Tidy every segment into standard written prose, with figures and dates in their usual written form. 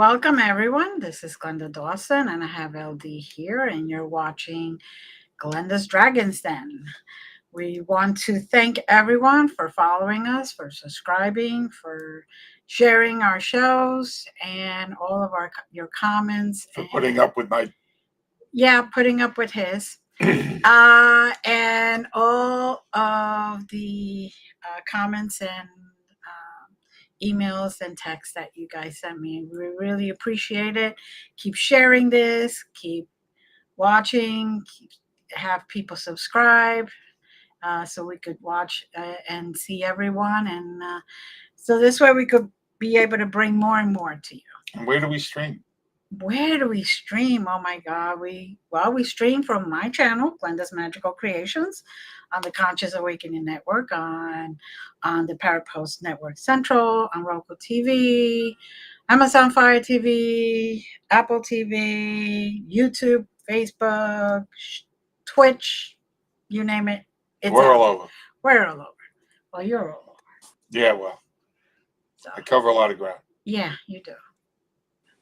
Welcome, everyone. This is Glenda Dawson, and I have LD here, and you're watching Glenda's Dragon's Den. We want to thank everyone for following us, for subscribing, for sharing our shows, and all of your comments. For putting up with my... Yeah, putting up with his. And all of the comments and emails and texts that you guys sent me. We really appreciate it. Keep sharing this, keep watching, have people subscribe so we could watch and see everyone. And so this way we could be able to bring more and more to you. And where do we stream? Where do we stream? Oh my God. We stream from my channel, Glenda's Magical Creations, on the Conscious Awakening Network, on the Parapost Network Central, on Roku TV, Amazon Fire TV, Apple TV, YouTube, Facebook, Twitch, you name it. We're all over. We're all over. Well, you're all over. Yeah, well, so, I cover a lot of ground. Yeah, you do.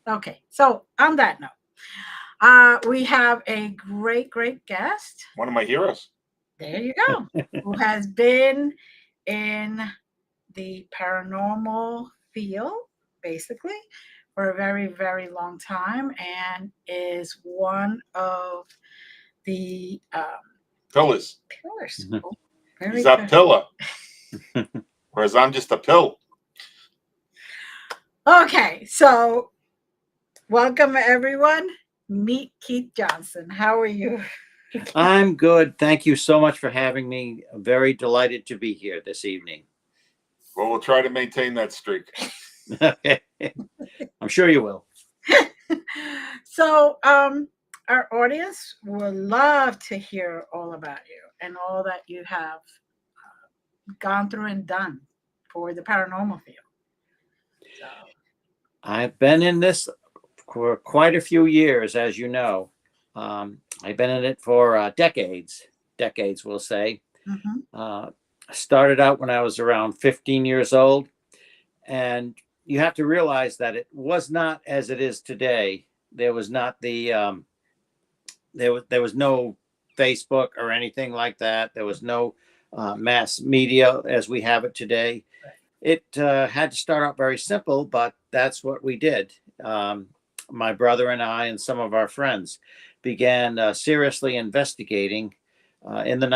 Okay, so on that note, we have a great guest. One of my heroes. There you go. Who has been in the paranormal field, basically, for a very, very long time, and is one of the pillars. Pillars. Oh, he's a pillar. Whereas I'm just a pill. Okay, so welcome, everyone. Meet Keith Johnson. How are you? I'm good. Thank you so much for having me. I'm very delighted to be here this evening. Well, we'll try to maintain that streak. Okay. I'm sure you will. So, our audience would love to hear all about you and all that you have gone through and done for the paranormal field. So. I've been in this for quite a few years, as you know. I've been in it for decades, we'll say. I started out when I was around 15 years old. And you have to realize that it was not as it is today. There was not the, there was no Facebook or anything like that. There was no mass media as we have it today. It had to start out very simple, but that's what we did. My brother and I and some of our friends began seriously investigating in the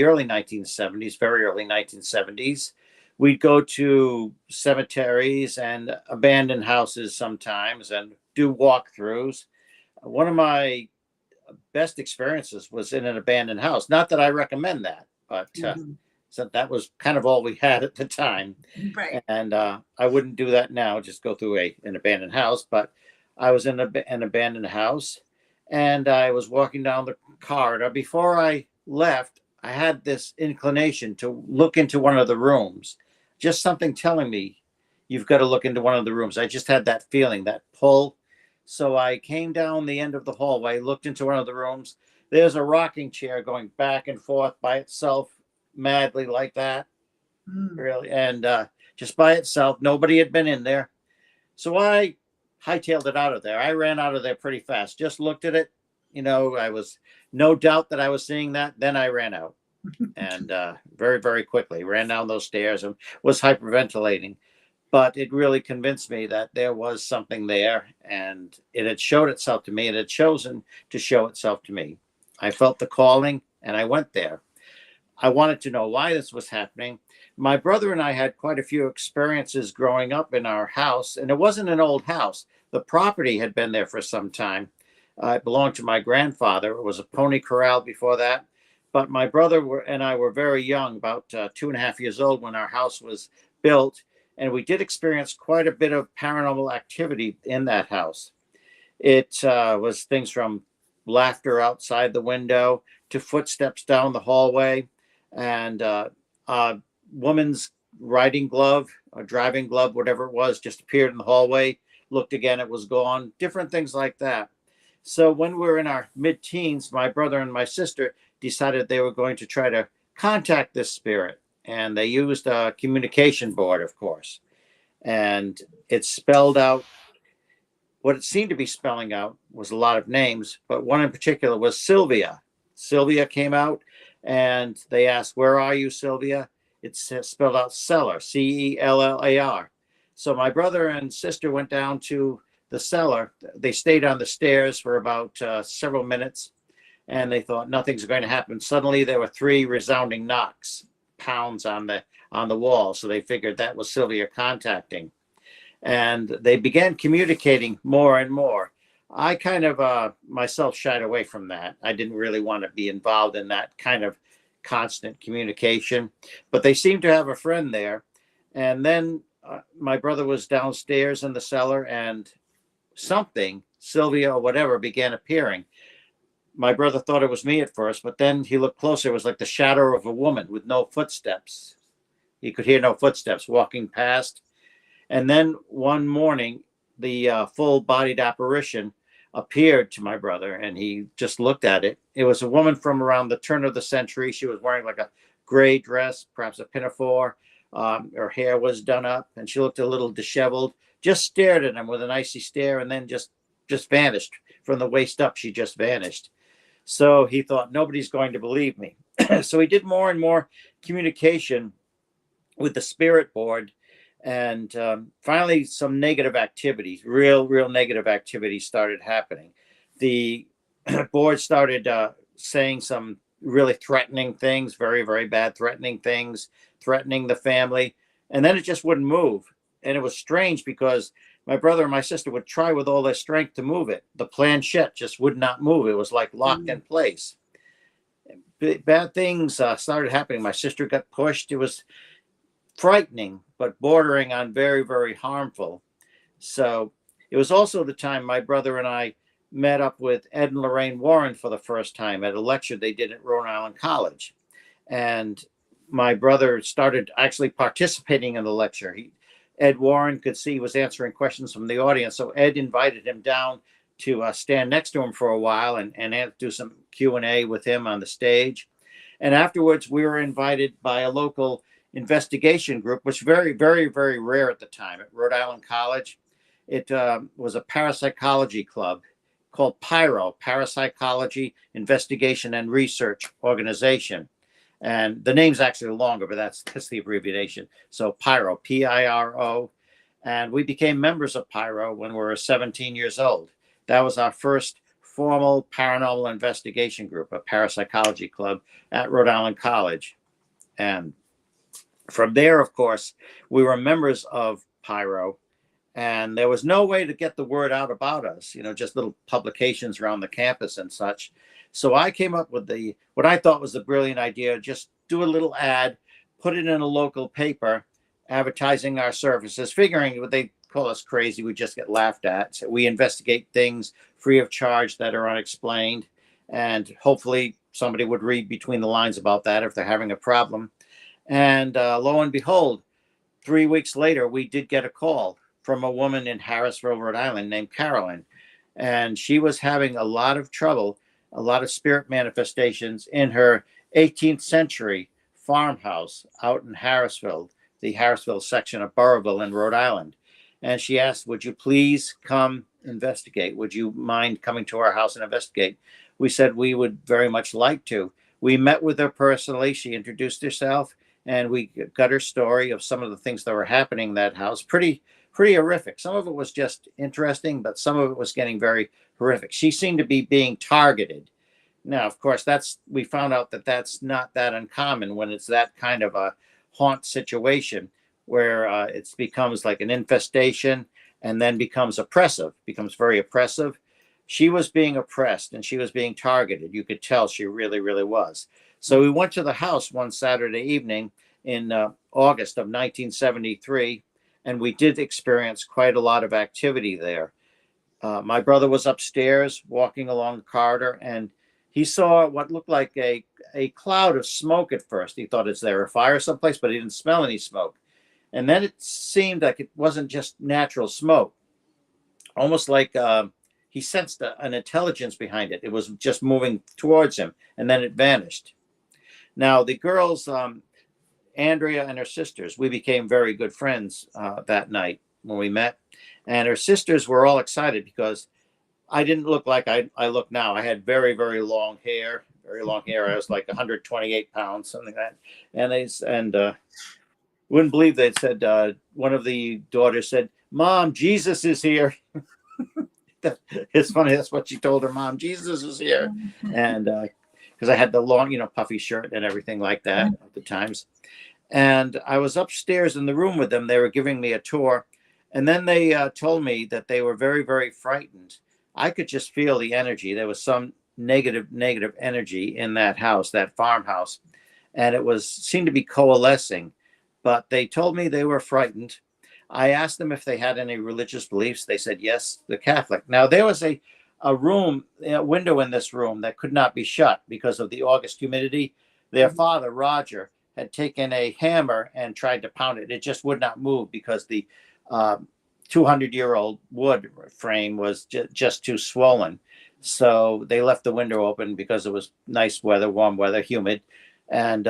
early 1970s, very early 1970s. We'd go to cemeteries and abandoned houses sometimes and do walkthroughs. One of my best experiences was in an abandoned house. Not that I recommend that, but so that was kind of all we had at the time. Right. And I wouldn't do that now, just go through an abandoned house. But I was in an abandoned house and I was walking down the corridor. Before I left, I had this inclination to look into one of the rooms. Just something telling me, you've got to look into one of the rooms. I just had that feeling, that pull. So I came down the end of the hallway, looked into one of the rooms. There's a rocking chair going back and forth by itself, madly like that, really. And just by itself, nobody had been in there. So I hightailed it out of there. I ran out of there pretty fast, just looked at it. You know, I was no doubt that I was seeing that. Then I ran out and very, very quickly ran down those stairs and was hyperventilating. But it really convinced me that there was something there and it had showed itself to me. It had chosen to show itself to me. I felt the calling and I went there. I wanted to know why this was happening. My brother and I had quite a few experiences growing up in our house, and it wasn't an old house. The property had been there for some time. It belonged to my grandfather. It was a pony corral before that. But my brother and I were very young, about 2.5 years old when our house was built. And we did experience quite a bit of paranormal activity in that house. It was things from laughter outside the window to footsteps down the hallway, and a woman's riding glove or driving glove, whatever it was, just appeared in the hallway, looked again, it was gone, different things like that. So when we were in our mid-teens, my brother and my sister decided they were going to try to contact this spirit. And they used a communication board, of course. And it spelled out what it seemed to be spelling out was a lot of names, but one in particular was Sylvia. Sylvia came out, and they asked, "Where are you, Sylvia?" It's spelled out cellar, Cellar. So my brother and sister went down to the cellar. They stayed on the stairs for about several minutes, and they thought nothing's going to happen. Suddenly, there were three resounding knocks, pounds on the wall. So they figured that was Sylvia contacting, and they began communicating more and more. I kind of myself shied away from that. I didn't really want to be involved in that kind of constant communication, but they seemed to have a friend there. And then my brother was downstairs in the cellar, and something, Sylvia or whatever, began appearing. My brother thought it was me at first, but then he looked closer. It was like the shadow of a woman with no footsteps. He could hear no footsteps walking past. And then one morning, the full-bodied apparition appeared to my brother, and he just looked at it. It was a woman from around the turn of the century. She was wearing like a gray dress, perhaps a pinafore. Her hair was done up, and she looked a little disheveled. Just stared at him with an icy stare, and then just vanished. From the waist up, she just vanished. So he thought, nobody's going to believe me. So he did more and more communication with the spirit board. And finally, some negative activities, real negative activities started happening. The board started saying some really threatening things, very bad threatening things, threatening the family. And then it just wouldn't move. And it was strange because my brother and my sister would try with all their strength to move it. The planchette just would not move. It was like locked in place. Bad things started happening. My sister got pushed. It was frightening, but bordering on very harmful. So it was also the time my brother and I met up with Ed and Lorraine Warren for the first time at a lecture they did at Rhode Island College. And my brother started actually participating in the lecture. Ed Warren could see he was answering questions from the audience. So Ed invited him down to stand next to him for a while and do some Q&A with him on the stage. And afterwards, we were invited by a local investigation group, which very rare at the time at Rhode Island College. It was a parapsychology club called PIRO, Parapsychology Investigation and Research Organization. And the name's actually longer, but that's the abbreviation. So PIRO, PIRO. And we became members of PIRO when we were 17 years old. That was our first formal paranormal investigation group, a parapsychology club at Rhode Island College. And from there, of course, we were members of PIRO, and there was no way to get the word out about us, just little publications around the campus and such. So I came up with what I thought was the brilliant idea, just do a little ad, put it in a local paper, advertising our services, figuring what they call us crazy, we just get laughed at. So we investigate things free of charge that are unexplained, and hopefully somebody would read between the lines about that if they're having a problem. And lo and behold, 3 weeks later, we did get a call from a woman in Harrisville, Rhode Island named Carolyn. And she was having a lot of trouble, a lot of spirit manifestations in her 18th century farmhouse out in Harrisville, the Harrisville section of Burrillville in Rhode Island. And she asked, would you please come investigate? Would you mind coming to our house and investigate? We said we would very much like to. We met with her personally. She introduced herself, and we got her story of some of the things that were happening in that house. Pretty horrific. Some of it was just interesting, but some of it was getting very horrific. She seemed to be being targeted. Now, of course, we found out that that's not that uncommon when it's that kind of a haunt situation where it becomes like an infestation and then becomes very oppressive. She was being oppressed and she was being targeted. You could tell she really was. So we went to the house one Saturday evening in August of 1973, and we did experience quite a lot of activity there. My brother was upstairs walking along the corridor, and he saw what looked like a cloud of smoke at first. He thought, is there a fire someplace? But he didn't smell any smoke. And then it seemed like it wasn't just natural smoke, almost like he sensed an intelligence behind it. It was just moving towards him, and then it vanished. Now, the girls, Andrea and her sisters, we became very good friends that night when we met. And her sisters were all excited because I didn't look like I look now. I had very, very long hair, very long hair. I was like 128 pounds, something like that. And wouldn't believe they said, one of the daughters said, "Mom, Jesus is here." It's funny. That's what she told her mom. Jesus is here. And because I had the long, puffy shirt and everything like that at the times. And I was upstairs in the room with them. They were giving me a tour. And then they told me that they were very, very frightened. I could just feel the energy. There was some negative energy in that house, that farmhouse. And it seemed to be coalescing. But they told me they were frightened. I asked them if they had any religious beliefs. They said, yes, the Catholic. Now, there was a window in this room that could not be shut because of the August humidity. Their father, Roger, had taken a hammer and tried to pound it. It just would not move because the 200-year-old wood frame was just too swollen. So they left the window open because it was nice weather, warm weather, humid. And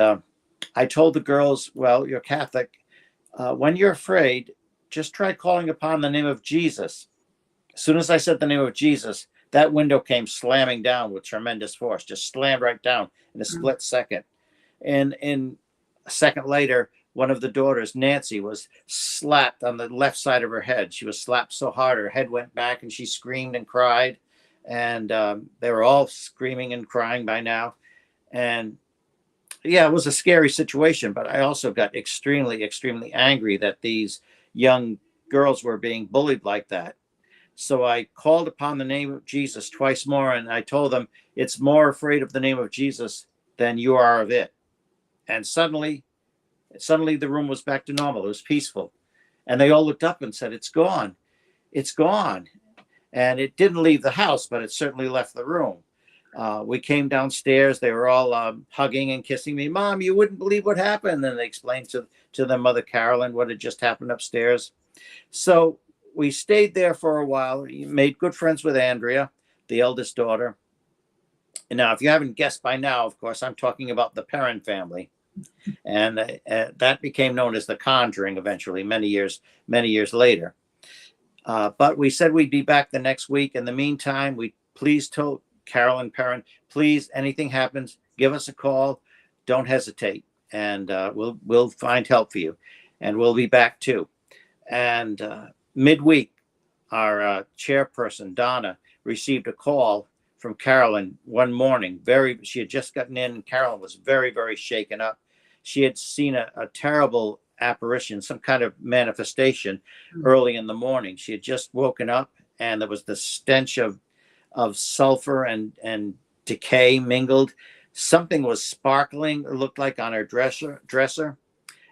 I told the girls, well, you're Catholic. When you're afraid, just try calling upon the name of Jesus. As soon as I said the name of Jesus, that window came slamming down with tremendous force, just slammed right down in a split second. And in a second later, one of the daughters, Nancy, was slapped on the left side of her head. She was slapped so hard, her head went back and she screamed and cried. And they were all screaming and crying by now. And yeah, it was a scary situation, but I also got extremely, extremely angry that these young girls were being bullied like that. So I called upon the name of Jesus twice more, and I told them, it's more afraid of the name of Jesus than you are of it. And suddenly the room was back to normal. It was peaceful. And they all looked up and said, it's gone. It's gone. And it didn't leave the house, but it certainly left the room. We came downstairs. They were all hugging and kissing me. Mom, you wouldn't believe what happened. And they explained to their mother, Carolyn, what had just happened upstairs. So we stayed there for a while. We made good friends with Andrea, the eldest daughter. And now, if you haven't guessed by now, of course, I'm talking about the Perrin family. And that became known as the Conjuring eventually, many years later. But we said we'd be back the next week. In the meantime, we please told Carolyn Perrin, please, anything happens, give us a call. Don't hesitate. And we'll find help for you. And we'll be back too. And midweek, our chairperson, Donna, received a call from Carolyn one morning. She had just gotten in, and Carolyn was very, very shaken up. She had seen a terrible apparition, some kind of manifestation early in the morning. She had just woken up, and there was the stench of sulfur and decay mingled. Something was sparkling, it looked like, on her dresser.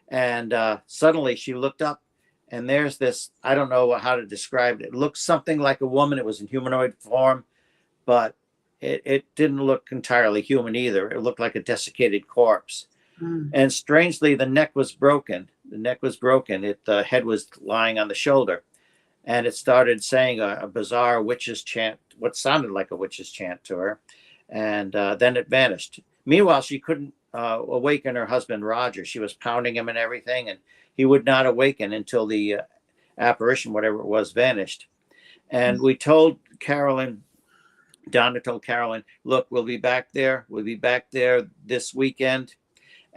And suddenly she looked up, and there's this, I don't know how to describe it. It looked something like a woman. It was in humanoid form, but it didn't look entirely human either. It looked like a desiccated corpse. And strangely, the neck was broken. The head was lying on the shoulder. And it started saying a bizarre witch's chant, what sounded like a witch's chant to her. And then it vanished. Meanwhile, she couldn't awaken her husband, Roger. She was pounding him and everything, and he would not awaken until the apparition, whatever it was, vanished. And we told Carolyn, Donna told Carolyn, look, we'll be back there. We'll be back there this weekend.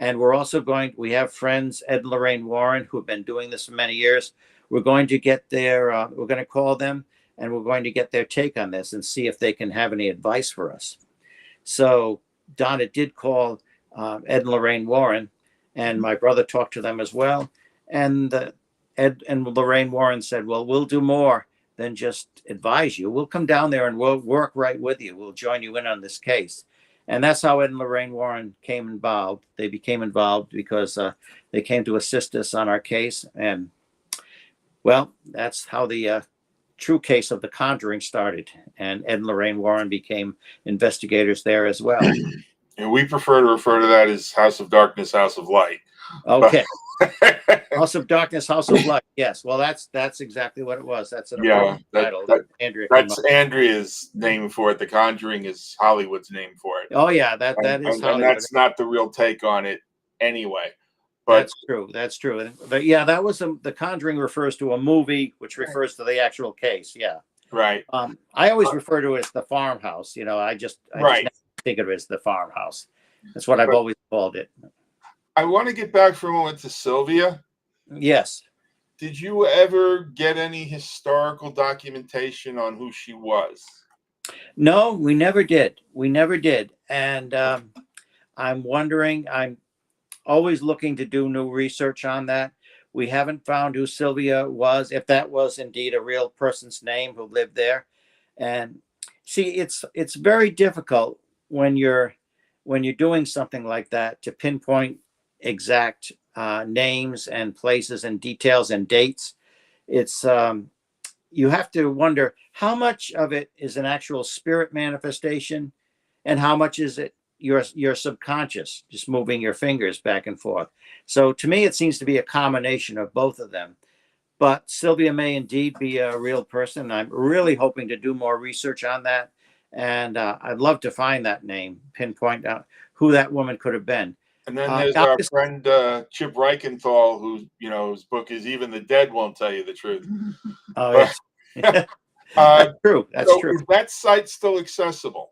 And we have friends, Ed and Lorraine Warren, who have been doing this for many years. We're going to we're going to call them, and we're going to get their take on this and see if they can have any advice for us. So Donna did call Ed and Lorraine Warren, and my brother talked to them as well. And Ed and Lorraine Warren said, well, we'll do more than just advise you. We'll come down there and we'll work right with you. We'll join you in on this case. And that's how Ed and Lorraine Warren came involved. They became involved because they came to assist us on our case. And, well, that's how the true case of The Conjuring started. And Ed and Lorraine Warren became investigators there as well. And we prefer to refer to that as House of Darkness, House of Light. Okay. House of Darkness, House of Light. Yes. Well, that's exactly what it was. That's an appropriate title that Andrea came up with. Andrea's name for it. The Conjuring is Hollywood's name for it. Oh yeah, that is and Hollywood. that's not the real take on it anyway. That's true. That's true. Yeah, that was The Conjuring refers to a movie, which refers to the actual case. Yeah. right, I always refer to it as the farmhouse. I just right. never think of it as the farmhouse. That's what I've But always called it. I want to get back for a moment to Sylvia. Yes. Did you ever get any historical documentation on who she was? No, we never did. We never did. And I'm wondering, I'm always looking to do new research on that. We haven't found who Sylvia was, if that was indeed a real person's name who lived there. And see, it's very difficult when you're doing something like that to pinpoint exact names and places and details and dates. It's You have to wonder how much of it is an actual spirit manifestation and how much is it your subconscious just moving your fingers back and forth. So to me it seems to be a combination of both of them, but Sylvia may indeed be a real person. I'm really hoping to do more research on that, and I'd love to find that name, pinpoint out who that woman could have been. And then there's our Obviously, friend Chip Reichenthal, who, his book is Even the Dead Won't Tell You the Truth. oh But, yes. That's true. That's so true. is that site still accessible?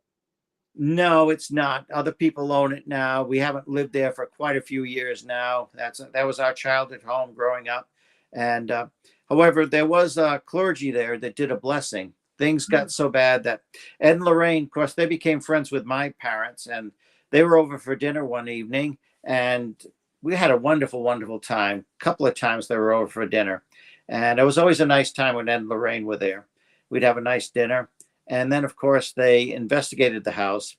No, it's not. Other people own it now. We haven't lived there for quite a few years now. That was our childhood home growing up. And however, there was a clergy there that did a blessing. Things got so bad that Ed and Lorraine, of course, they became friends with my parents, and they were over for dinner one evening, and we had a wonderful, wonderful time. A couple of times they were over for dinner, and it was always a nice time when Ed and Lorraine were there. We'd have a nice dinner. And then, of course, they investigated the house.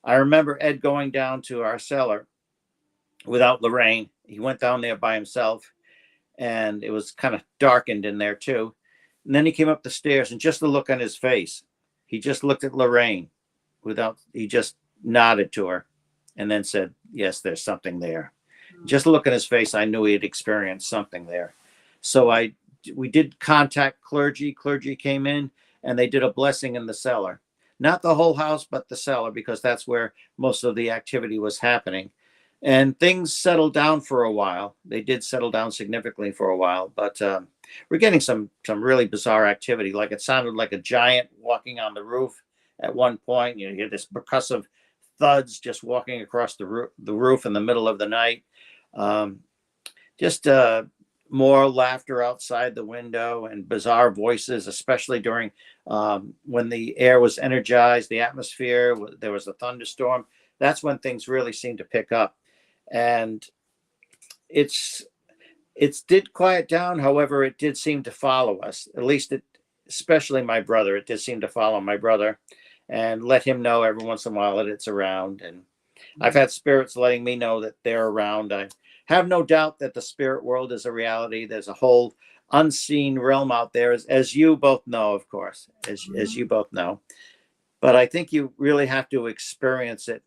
I remember Ed going down to our cellar without Lorraine. He went down there by himself, and it was kind of darkened in there, too. And then he came up the stairs, and just the look on his face, he just looked at Lorraine he just nodded to her and then said, "Yes, there's something there." Just a look on his face, I knew he had experienced something there. So we did contact clergy. Clergy came in and they did a blessing in the cellar. Not the whole house, but the cellar, because that's where most of the activity was happening. And things settled down for a while. They did settle down significantly for a while, but we're getting some really bizarre activity. Like it sounded like a giant walking on the roof at one point. You hear this percussive thuds just walking across the roof in the middle of the night. Just more laughter outside the window and bizarre voices, especially during when the air was energized, the atmosphere, there was a thunderstorm. That's when things really seemed to pick up. And it's did quiet down. However, it did seem to follow us, at least especially my brother. It did seem to follow my brother and let him know every once in a while that it's around. And I've had spirits letting me know that they're around. I have no doubt that the spirit world is a reality. There's a whole unseen realm out there, as you both know, of course, as you both know. But I think you really have to experience it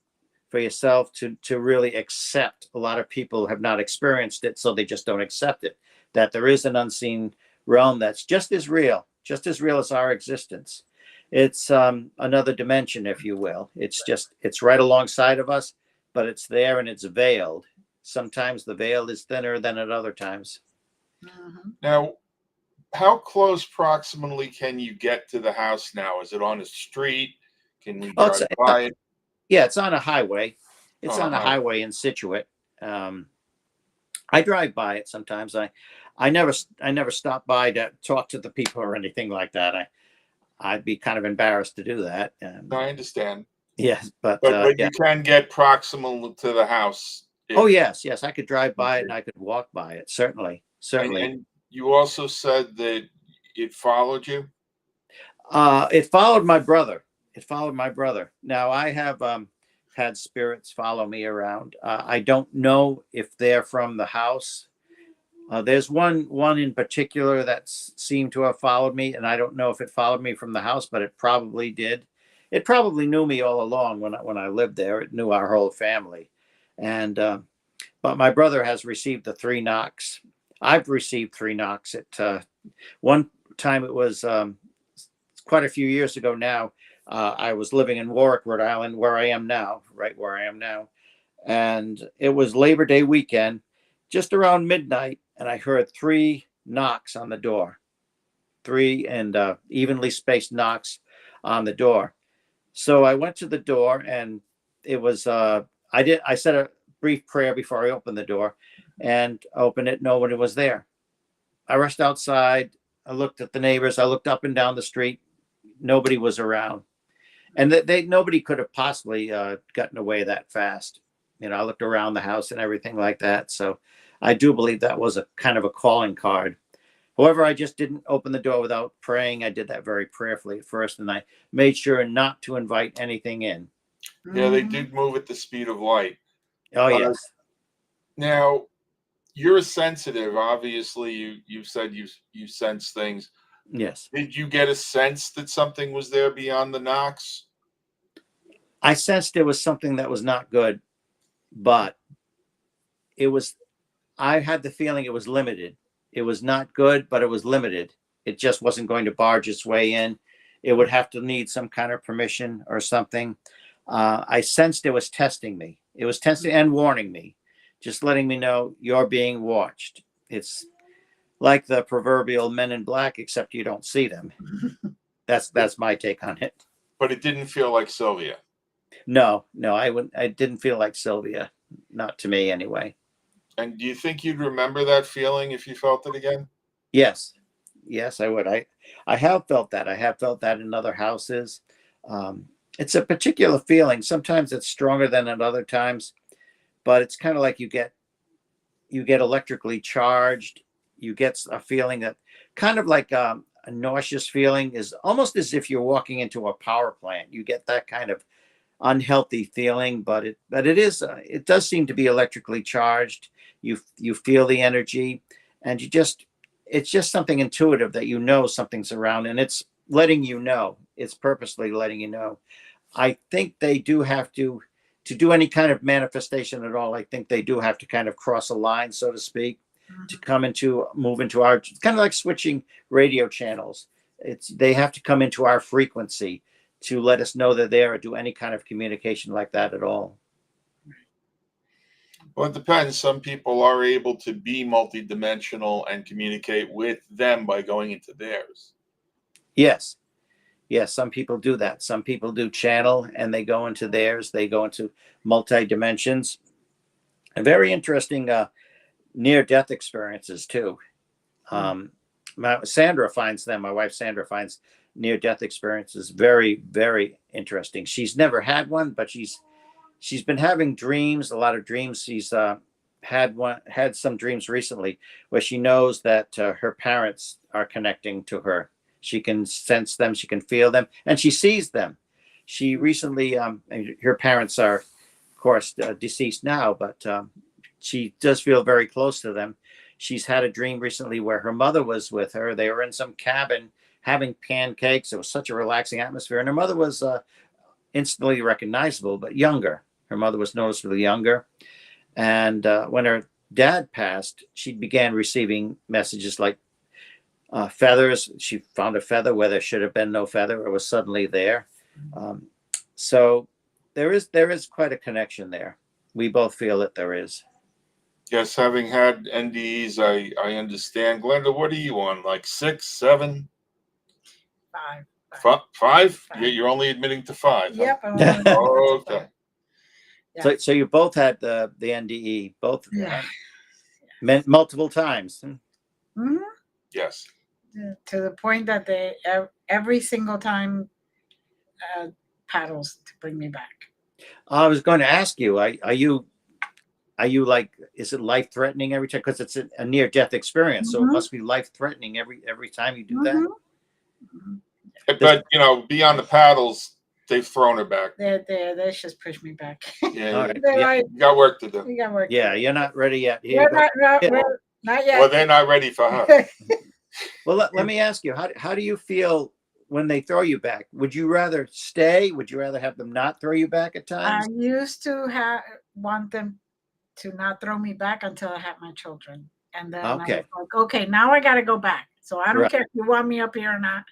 for yourself to really accept. A lot of people have not experienced it, so they just don't accept it, that there is an unseen realm that's just as real as our existence. It's another dimension, if you will. It's right alongside of us, but it's there and it's veiled. Sometimes the veil is thinner than at other times. Now, how close proximately can you get to the house now? Is it on a street? Can we drive by it? Yeah, it's on a highway. It's on a highway in Scituate. I drive by it sometimes. I never stop by to talk to the people or anything like that. I'd be kind of embarrassed to do that. I understand. Yes, but But yeah. you can get proximal to the house. Oh yes, I could drive by it and I could walk by it. Certainly. And you also said that it followed you. It followed my brother. Now I have had spirits follow me around. I don't know if they're from the house. There's one in particular that seemed to have followed me, and I don't know if it followed me from the house, but it probably did. It probably knew me all along when I lived there. It knew our whole family, and but my brother has received the 3 knocks. I've received 3 knocks. At one time, it was quite a few years ago now. I was living in Warwick, Rhode Island, where I am now, right where I am now, and it was Labor Day weekend. just around midnight, and I heard 3 knocks on the door, 3 and evenly spaced knocks on the door. So I went to the door, and it was I said a brief prayer before I opened the door, and opened it. Nobody was there. I rushed outside. I looked at the neighbors. I looked up and down the street. Nobody was around, and nobody could have possibly gotten away that fast. I looked around the house and everything like that. So I do believe that was a kind of a calling card. However, I just didn't open the door without praying. I did that very prayerfully at first, and I made sure not to invite anything in. Yeah, they did move at the speed of light. Oh, yes. Now, you're sensitive. Obviously, you said you sense things. Yes. Did you get a sense that something was there beyond the knocks? I sensed there was something that was not good, but I had the feeling it was limited. It was not good, but it was limited. It just wasn't going to barge its way in. It would have to need some kind of permission or something. I sensed it was testing me. It was testing and warning me, just letting me know you're being watched. It's like the proverbial men in black, except you don't see them. That's my take on it. But it didn't feel like Sylvia. No, I didn't feel like Sylvia. Not to me anyway. And do you think you'd remember that feeling if you felt it again? Yes, I would. I have felt that. I have felt that in other houses. It's a particular feeling. Sometimes it's stronger than at other times, but it's kind of like you get electrically charged. You get a feeling that kind of like a nauseous feeling, is almost as if you're walking into a power plant. You get that kind of unhealthy feeling, but it does seem to be electrically charged. You feel the energy, and it's just something intuitive that something's around, and it's letting you know. It's purposely letting you know. I think they do have to do any kind of manifestation at all. I think they do have to kind of cross a line, so to speak, to move into our, kind of like switching radio channels. They have to come into our frequency to let us know they're there, or do any kind of communication like that at all. Well, it depends. Some people are able to be multidimensional and communicate with them by going into theirs. Yes. Some people do that. Some people do channel and they go into theirs. They go into multi-dimensions. A very interesting near-death experiences too. My wife Sandra finds near-death experiences very, very interesting. She's never had one, but she's been having dreams, a lot of dreams. She's had some dreams recently where she knows that her parents are connecting to her. She can sense them, she can feel them, and she sees them. She recently, her parents are, of course, deceased now, but she does feel very close to them. She's had a dream recently where her mother was with her. They were in some cabin having pancakes. It was such a relaxing atmosphere, and her mother was instantly recognizable, but younger. Her mother was noticeably younger. And when her dad passed, she began receiving messages like feathers. She found a feather where there should have been no feather. It was suddenly there. So there is quite a connection there. We both feel that there is. Yes, having had NDEs, I understand. Glenda, what are you on? Like 6, 7? 5. 5? Yeah, you're only admitting to 5. Yep. Huh? Okay. Yeah. So you both had the NDE, both. Yeah. Multiple times. Mm-hmm. Yes. To the point that they every single time paddles to bring me back. I was going to ask you, are you like, is it life threatening every time? Because it's a near death experience, so it must be life threatening every time you do that. But beyond the paddles, they've thrown her back. They just push me back. Yeah, right. You got work to do. You got work. Yeah, you're not ready yet. We're not yet. Well, they're not ready for her. Well, let me ask you, how do you feel when they throw you back? Would you rather stay? Would you rather have them not throw you back at times? I used to want them to not throw me back until I had my children. And then Okay. I was like, okay, now I got to go back. So I don't Right. care if you want me up here or not.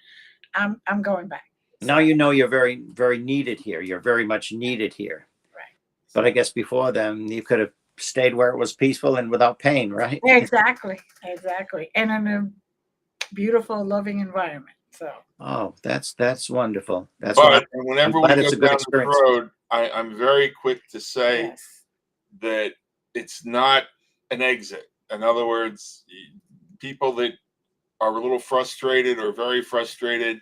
I'm going back. Now you know you're very, very needed here. You're very much needed here. Right. But I guess before then you could have stayed where it was peaceful and without pain, right? Exactly, exactly, and in a beautiful, loving environment. So, Oh, that's wonderful. That's what But I'm whenever we glad go it's a good down this experience. road, I'm very quick to say yes, that it's not an exit. In other words, people that are a little frustrated or very frustrated,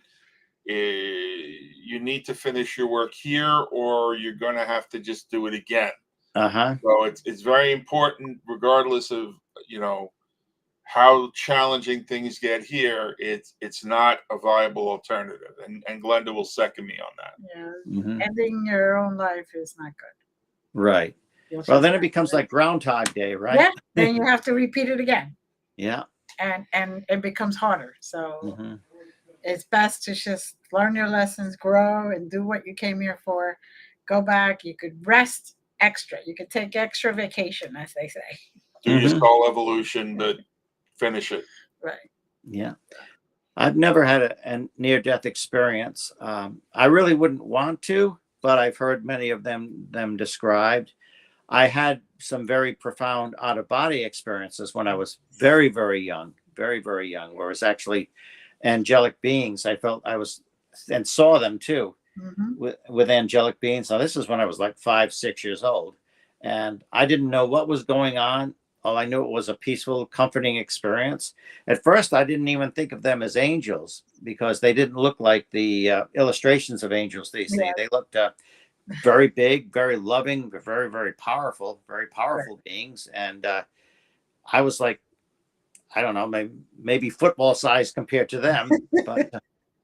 you need to finish your work here, or you're going to have to just do it again. Uh-huh. So it's very important, regardless of how challenging things get here. It's not a viable alternative, and Glenda will second me on that. yeah. Hmm. Ending your own life is not good. Right. You'll Well, just then it have becomes to, like Groundhog Day, right? yeah. Then you have to repeat it again, Yeah. and it becomes harder. So Hmm. it's best to just learn your lessons, grow, and do what you came here for. Go back. You could rest extra. You could take extra vacation, as they say. Do your Hmm. soul evolution, but finish it. Right. Yeah. I've never had a near-death experience. I really wouldn't want to, but I've heard many of them described. I had some very profound out-of-body experiences when I was very, very young, very, very young, where it was actually angelic beings. I felt I was and saw them too Mm-hmm. with angelic beings. Now this is when I was like 5, 6 years old, and I didn't know what was going on. All I knew it was a peaceful, comforting experience. At first, I didn't even think of them as angels because they didn't look like the illustrations of angels they see. Yeah. They looked very big, very loving, very, very Right. powerful beings. And I was like, I don't know, maybe football size compared to them,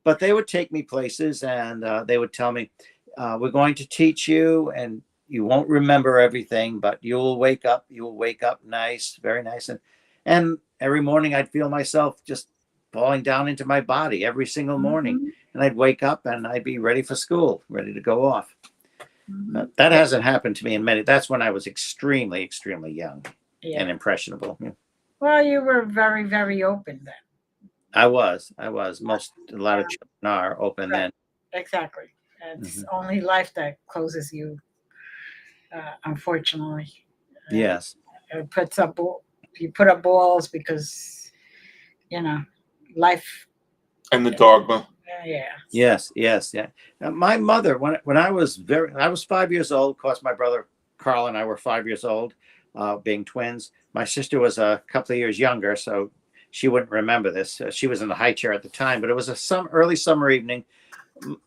but they would take me places and they would tell me, "We're going to teach you, and you won't remember everything, but you'll wake up. You'll wake up nice, very nice." And every morning I'd feel myself just falling down into my body every single morning, Mm-hmm. and I'd wake up and I'd be ready for school, ready to go off. Mm-hmm. That hasn't happened to me in many. That's when I was extremely, extremely young Yeah. and impressionable. Yeah. Well, you were very, very open then. I was. A lot of Yeah. children are open Right. then. Exactly. It's Hmm. only life that closes you, unfortunately. Uh, Yes. it puts up, you put up walls because, you know, life. And the dogma. Yeah. Yes, yes, yeah. My mother, when I was 5 years old. Of course, my brother Carl and I were 5 years old, being twins. My sister was a couple of years younger, so she wouldn't remember this. She was in the high chair at the time, but it was some early summer evening.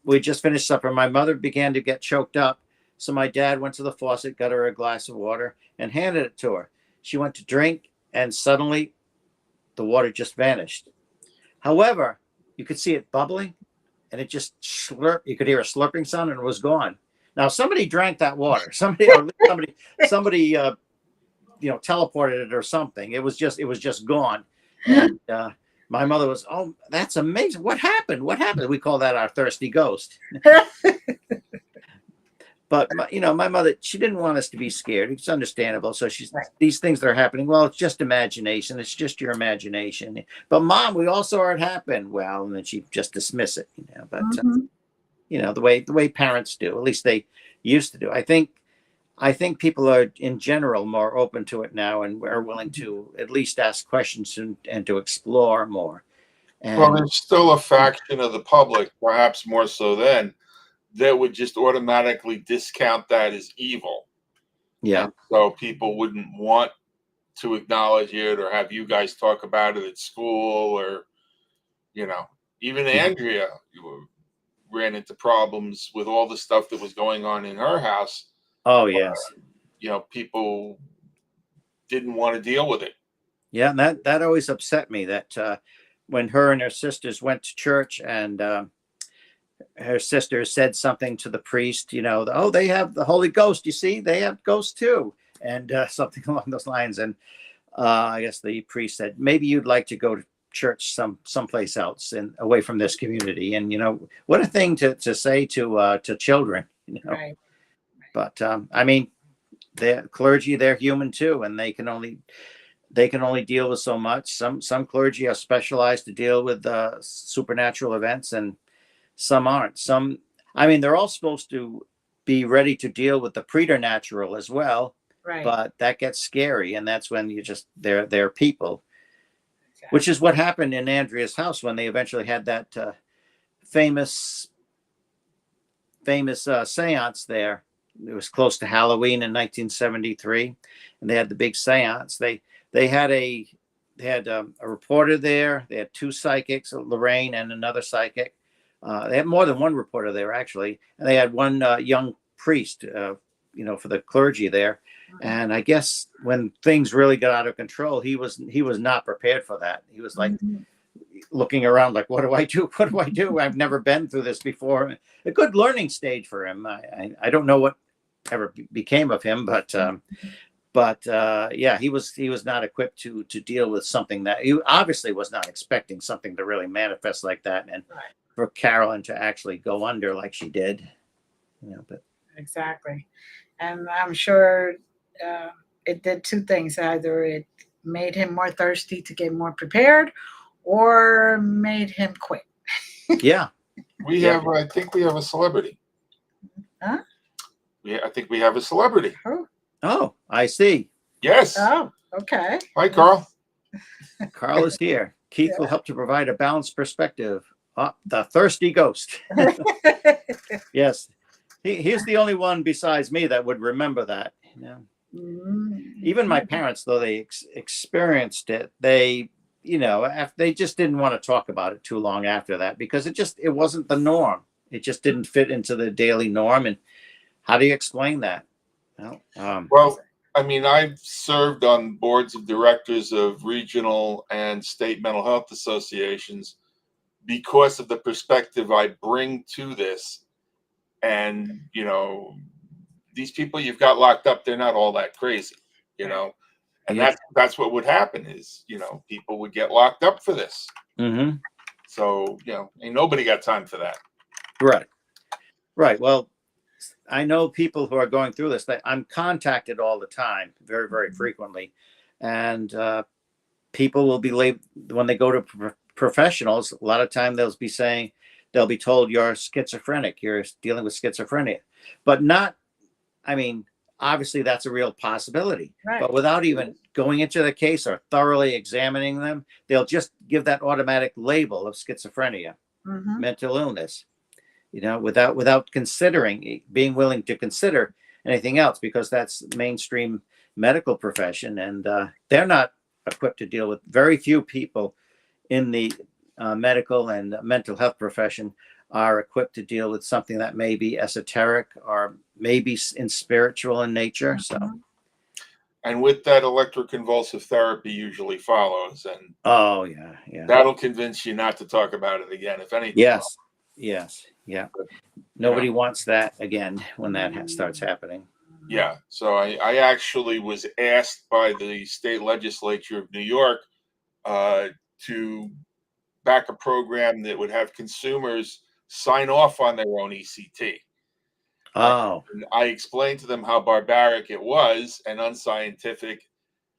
We just finished supper. My mother began to get choked up, so my dad went to the faucet, got her a glass of water, and handed it to her. She went to drink, and suddenly the water just vanished. However, you could see it bubbling and it just slurped. You could hear a slurping sound, and it was gone. Now somebody drank that water. Somebody, or somebody, teleported it or something. It was just gone. And my mother was, "Oh, that's amazing! What happened? What happened?" We call that our thirsty ghost. But my mother, she didn't want us to be scared. It's understandable. So Right. these things that are happening. Well, it's just imagination. It's just your imagination. But Mom, we all saw it happen. Well, and then she just dismiss it. But Mm-hmm. the way parents do. At least they used to do. I think people are in general more open to it now and are willing to at least ask questions and to explore more. Well, And there's still a faction of the public, perhaps more so then, that would just automatically discount that as evil. yeah, And so people wouldn't want to acknowledge it or have you guys talk about it at school, or, you know, even Andrea ran into problems with all the stuff that was going on in her house. oh yes, People didn't want to deal with it. yeah. And that always upset me that when her and her sisters went to church and her sister said something to the priest, oh, they have the Holy Ghost. You see, they have ghosts too, and something along those lines. And I guess the priest said, maybe you'd like to go to church someplace else and away from this community. And what a thing to say to children. Right. But I mean, the clergy, they're human too, and they can only deal with so much. Some clergy are specialized to deal with supernatural events, and some aren't. I mean, they're all supposed to be ready to deal with the preternatural as well, Right. but that gets scary, and that's when you just they're people, Exactly. which is what happened in Andrea's house when they eventually had that famous seance there. It was close to Halloween in 1973, and they had the big seance. They had a reporter there. They had two psychics, Lorraine and another psychic. They had more than one reporter there, actually, and they had one young priest, for the clergy there. And I guess when things really got out of control, he was not prepared for that. He was like looking around like, what do I do? What do I do? I've never been through this before. A good learning stage for him. I don't know what ever became of him, but yeah, he was not equipped to deal with something that he obviously was not expecting something to really manifest like that, and for Carolyn to actually go under like she did, but Exactly. And I'm sure it did two things. Either it made him more thirsty to get more prepared, or made him quit. yeah. I think we have a celebrity. Huh? Yeah, I think we have a celebrity. Oh, I see. Yes. Oh, okay. Hi, Carl. Carl is here. Keith will help to provide a balanced perspective. The thirsty ghost. Yes. He's the only one besides me that would remember that. Even my parents, though they experienced it, they they just didn't want to talk about it too long after that, because it wasn't the norm. It just didn't fit into the daily norm. And how do you explain that? Well, I mean, I've served on boards of directors of regional and state mental health associations because of the perspective I bring to this. And, these people you've got locked up, they're not all that crazy, and that's what would happen is, people would get locked up for this. Mm-hmm. So, ain't nobody got time for that. Right. Well, I know people who are going through this. I'm contacted all the time, very, very frequently. And people will be when they go to professionals, a lot of time they'll be told you're schizophrenic, you're dealing with schizophrenia, but not, obviously that's a real possibility, but without even going into the case or thoroughly examining them, they'll just give that automatic label of schizophrenia, mental illness, without being willing to consider anything else, because that's mainstream medical profession, and they're not equipped to deal with. Very few people in the medical and mental health profession are equipped to deal with something that may be esoteric or maybe spiritual in nature. So, and with that, electroconvulsive therapy usually follows, and that'll convince you not to talk about it again, if anything. Yes. Nobody wants that again when that starts happening. Yeah. So I actually was asked by the state legislature of New York to back a program that would have consumers sign off on their own ECT. Oh. And I explained to them how barbaric it was and unscientific,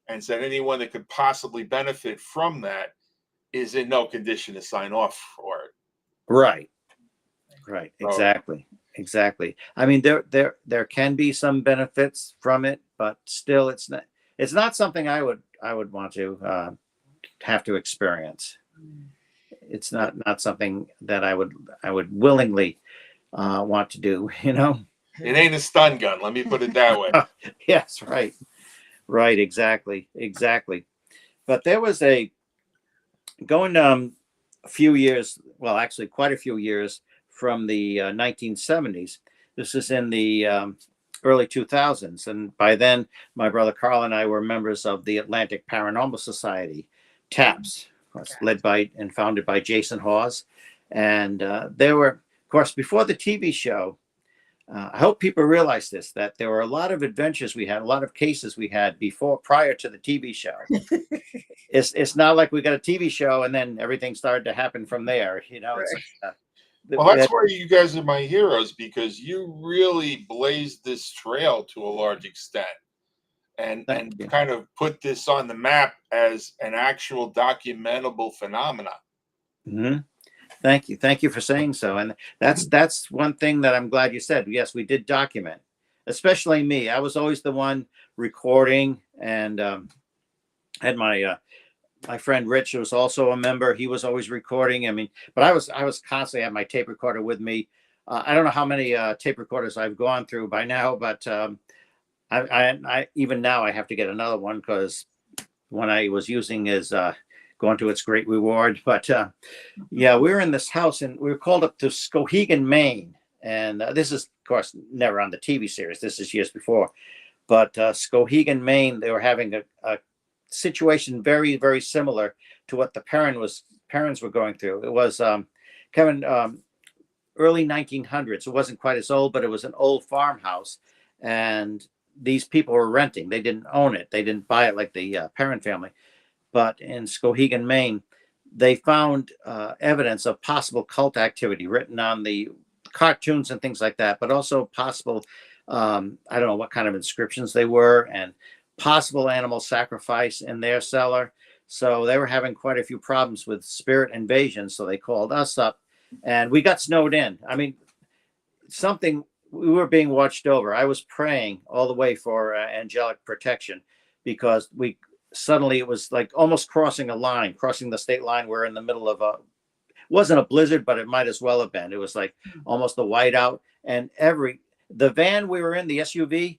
and said anyone that could possibly benefit from that is in no condition to sign off for it. Right. Exactly. I mean, there can be some benefits from it, but still, it's not something I would want to have to experience. It's not something that I would willingly want to do. It ain't a stun gun. Let me put it that way. Yes, right. Exactly. But there was going a few years. Well, actually, quite a few years from the 1970s. This is in the early 2000s. And by then, my brother Carl and I were members of the Atlantic Paranormal Society, TAPS, led by and founded by Jason Hawes. And there were, of course, before the TV show, I hope people realize this, that there were a lot of adventures we had, a lot of cases we had prior to the TV show. It's not like we got a TV show and then everything started to happen from there. It's well, that's why you guys are my heroes, because you really blazed this trail to a large extent and kind of put this on the map as an actual documentable phenomena. Mm-hmm. Thank you for saying so. And that's one thing that I'm glad you said. Yes, we did document. especially me. I was always the one recording, and had my friend Rich, who was also a member. He was always recording. I mean, but I was constantly had my tape recorder with me. I don't know how many tape recorders I've gone through by now, but I even now I have to get another one because one I was using is going to its great reward. But yeah, we were in this house and we were called up to Skowhegan, Maine. And this is, of course, never on the TV series. This is years before. But Skowhegan, Maine, they were having a situation very, very similar to what the parents were going through. It was Kevin, early 1900s. It wasn't quite as old, but it was an old farmhouse. And these people were renting. They didn't own it. They didn't buy it like the parent family. But in Skowhegan, Maine, they found evidence of possible cult activity written on the cartoons and things like that, but also possible, I don't know what kind of inscriptions they were, and possible animal sacrifice in their cellar. So they were having quite a few problems with spirit invasion. So they called us up and we got snowed in. I mean, we were being watched over. I was praying all the way for angelic protection because suddenly it was like almost crossing the state line. We're in the middle of wasn't a blizzard, but it might as well have been. It was like almost a whiteout. And the van we were in, the SUV,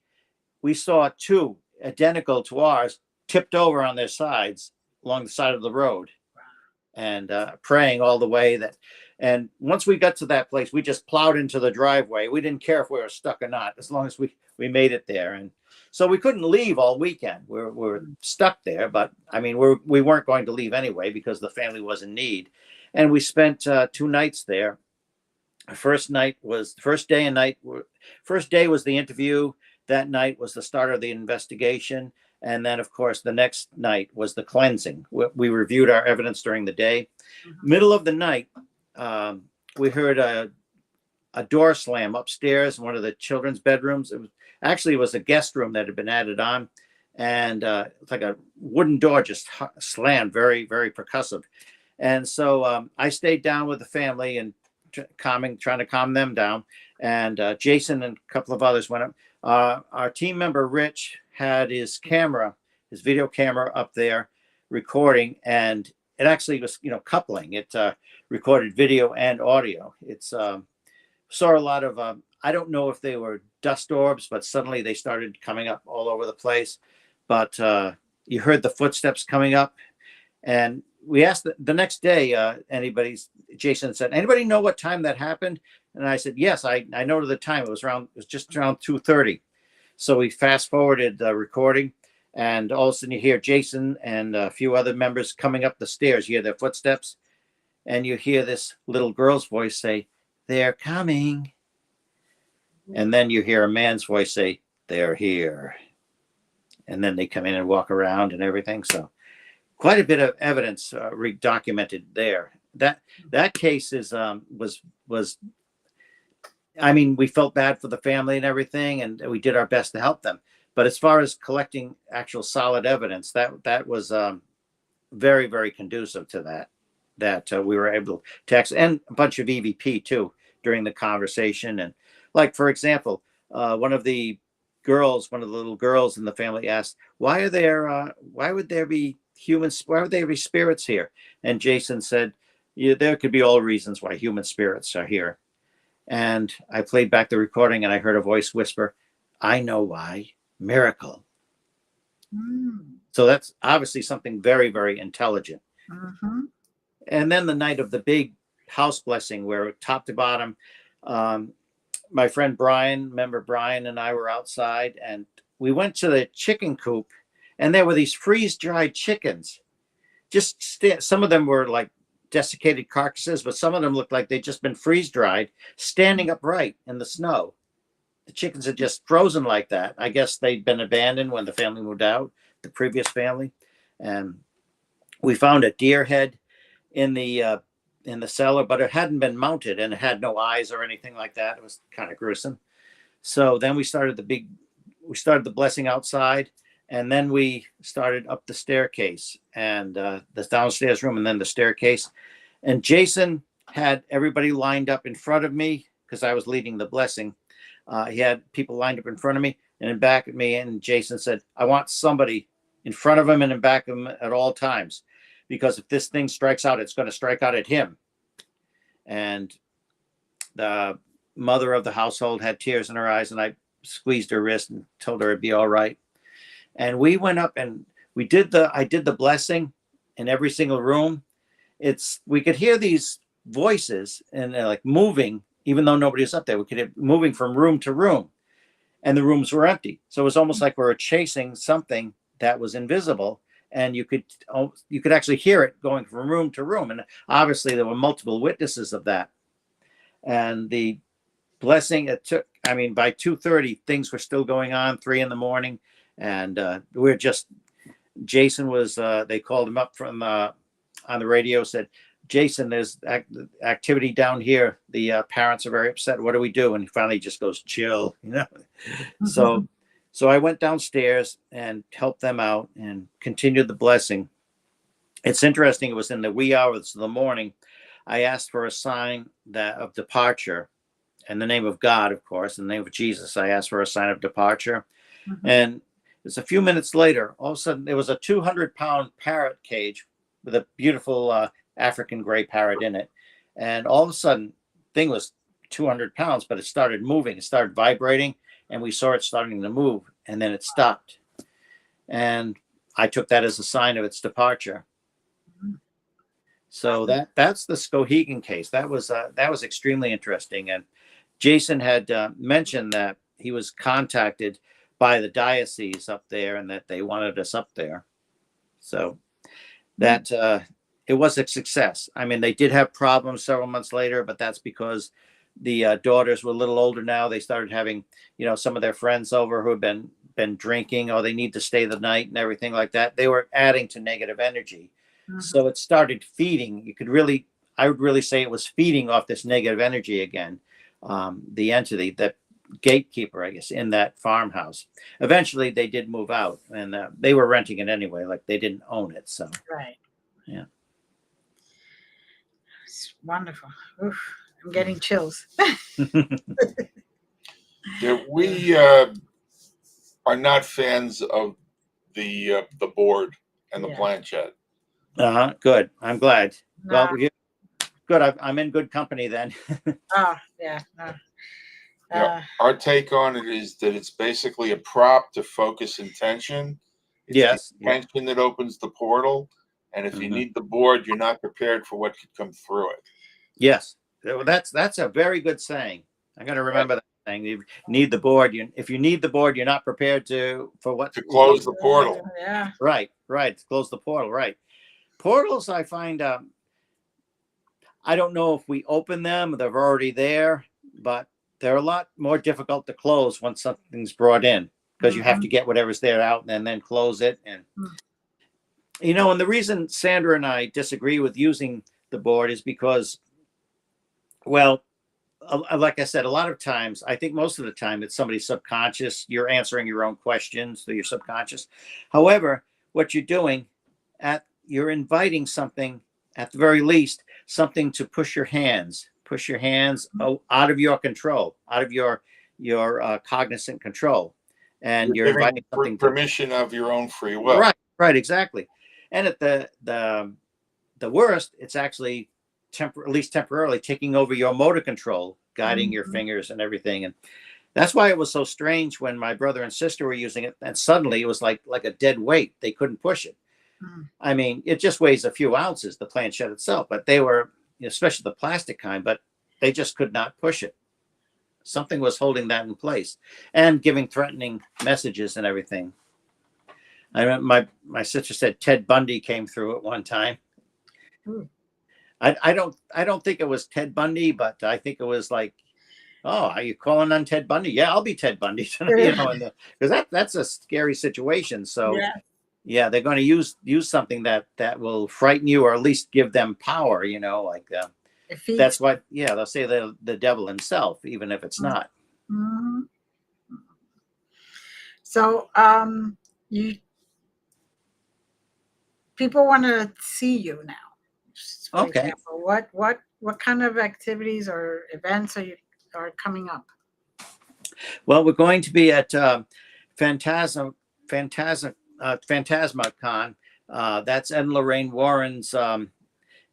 we saw two identical to ours tipped over on their sides along the side of the road, and praying all the way and once we got to that place, we just plowed into the driveway. We didn't care if we were stuck or not, as long as we made it there. And so we couldn't leave all weekend. We were stuck there, but I mean, we weren't going to leave anyway because the family was in need. And we spent 2 nights there. First day was the interview. That night was the start of the investigation. And then, of course, the next night was the cleansing. We reviewed our evidence during the day. Middle of the night, we heard a door slam upstairs in one of the children's bedrooms. It was a guest room that had been added on. And it's like a wooden door just slammed, very, very percussive. And so I stayed down with the family and trying to calm them down. And Jason and a couple of others went up. Our team member, Rich, had his video camera up there recording, and it actually was, coupling. It recorded video and audio. It's saw a lot of, I don't know if they were dust orbs, but suddenly they started coming up all over the place. But you heard the footsteps coming up, and we asked the next day, Jason said, anybody know what time that happened? And I said, yes, I know the time. It was just around 2:30. So we fast forwarded the recording, and all of a sudden you hear Jason and a few other members coming up the stairs. You hear their footsteps, and you hear this little girl's voice say, "They're coming." And then you hear a man's voice say, "They're here." And then they come in and walk around and everything. So quite a bit of evidence documented there. That case was I mean, we felt bad for the family and everything, and we did our best to help them. But as far as collecting actual solid evidence, that was very, very conducive to that we were able to and a bunch of EVP too during the conversation. And like, for example, one of the little girls in the family asked, why would there be spirits here? And Jason said, yeah, there could be all reasons why human spirits are here. And I played back the recording and I heard a voice whisper, "I know why. Miracle." So that's obviously something very, very intelligent. And then the night of the big house blessing, where top to bottom, my friend member Brian and I were outside, and we went to the chicken coop, and there were these freeze-dried chickens. Some of them were like desiccated carcasses, but some of them looked like they'd just been freeze-dried, standing upright in the snow. The chickens had just frozen like that. I guess they'd been abandoned when the family moved out, the previous family. And we found a deer head in the cellar, but it hadn't been mounted, and it had no eyes or anything like that. It was kind of gruesome. So then we started the blessing outside, and then we started up the staircase and the downstairs room, and then the staircase. And Jason had everybody lined up in front of me because I was leading the blessing. He had people lined up in front of me and in back of me. And Jason said, I want somebody in front of him and in back of him at all times, because if this thing strikes out, it's going to strike out at him. And the mother of the household had tears in her eyes, and I squeezed her wrist and told her it'd be all right. And we went up and I did the blessing in every single room. We could hear these voices and they're like moving, even though nobody was up there. We could hear moving from room to room, and the rooms were empty. So it was almost like we were chasing something that was invisible, and you could actually hear it going from room to room. And obviously there were multiple witnesses of that. And the blessing, it took, I mean, by 2:30 things were still going on, 3 a.m. And we're just, Jason was, they called him up from on the radio, said, Jason, there's activity down here. The parents are very upset. What do we do? And he finally just goes, chill, you know. So I went downstairs and helped them out and continued the blessing. It's interesting. It was in the wee hours of the morning. I asked for a sign of departure, in the name of God, of course, in the name of Jesus. I asked for a sign of departure. And it was a few minutes later, all of a sudden there was a 200-pound parrot cage with a beautiful African gray parrot in it. And all of a sudden, thing was 200 pounds, but it started moving. It started vibrating, and we saw it starting to move, and then it stopped. And I took that as a sign of its departure. So that's the Skowhegan case. That was extremely interesting. And Jason had mentioned that he was contacted by the diocese up there, and that they wanted us up there. So that it was a success. I mean, they did have problems several months later, but that's because the daughters were a little older now. They started having, some of their friends over who had been drinking, or they need to stay the night and everything like that. They were adding to negative energy. So it started feeding. I would really say it was feeding off this negative energy again. The entity, that gatekeeper, I guess, in that farmhouse. Eventually they did move out, and they were renting it anyway, like they didn't own it. So Right. yeah, It's wonderful. Oof, I'm getting chills. Yeah, we are not fans of the board and the planchette. Good. I'm glad. No. Well, good. I'm in good company then. Oh, yeah. No. Our take on it is that it's basically a prop to focus intention. It's Yes. the intention that opens the portal, and if you need the board, you're not prepared for what could come through it. Yes, that's a very good saying. I'm going to remember that saying. You need the board. If you need the board, you're not prepared to close the portal. Yeah. Right. To close the portal. Right. Portals, I find. I don't know if we open them; they're already there, but they're a lot more difficult to close once something's brought in, because you have to get whatever's there out and then close it. And and the reason Sandra and I disagree with using the board is because, well, like I said, a lot of times, I think most of the time, it's somebody's subconscious. You're answering your own questions through your subconscious. However, what you're doing, you're inviting something, at the very least, something to push your hands out of your control, out of your cognizant control, and you're inviting something permission of your own free will. Right, exactly. And at the worst, it's actually at least temporarily taking over your motor control, guiding your fingers and everything. And that's why it was so strange when my brother and sister were using it, and suddenly it was like a dead weight. They couldn't push it. I mean, it just weighs a few ounces, the planchette itself, but they were, especially the plastic kind, but they just could not push it. Something was holding that in place and giving threatening messages and everything. I remember my sister said Ted Bundy came through at one time. I don't think it was Ted Bundy, but I think it was like, oh, are you calling on Ted Bundy? Yeah, I'll be Ted Bundy. Because that's a scary situation. So yeah, they're going to use something that will frighten you, or at least give them power. That's what. Yeah, they'll say the devil himself, even if it's not. So people want to see you now. For example, what kind of activities or events are coming up? Well, we're going to be at Phantasma Con. That's Ed and Lorraine Warren's, of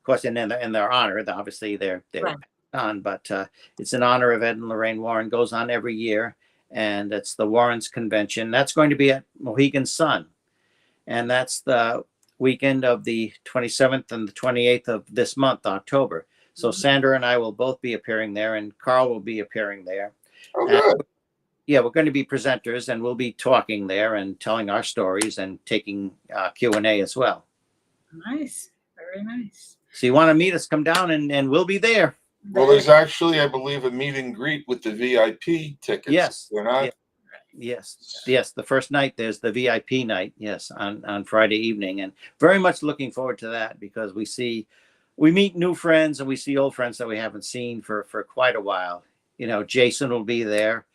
course, in their honor. Obviously, they're Right. on, but it's in honor of Ed and Lorraine Warren. Goes on every year, and it's the Warrens Convention. That's going to be at Mohegan Sun, and that's the weekend of the 27th and the 28th of this month, October. So Sandra and I will both be appearing there, and Carl will be appearing there. Oh, And, good. yeah, we're going to be presenters, and we'll be talking there and telling our stories and taking Q&A as well. Nice. Very nice. So you want to meet us, come down, and we'll be there. Well, there's actually, I believe, a meet and greet with the VIP tickets. Yes. They're not. Yeah. Yes. The first night, there's the VIP night. Yes, on Friday evening, and very much looking forward to that because we meet new friends and we see old friends that we haven't seen for quite a while. You know, Jason will be there.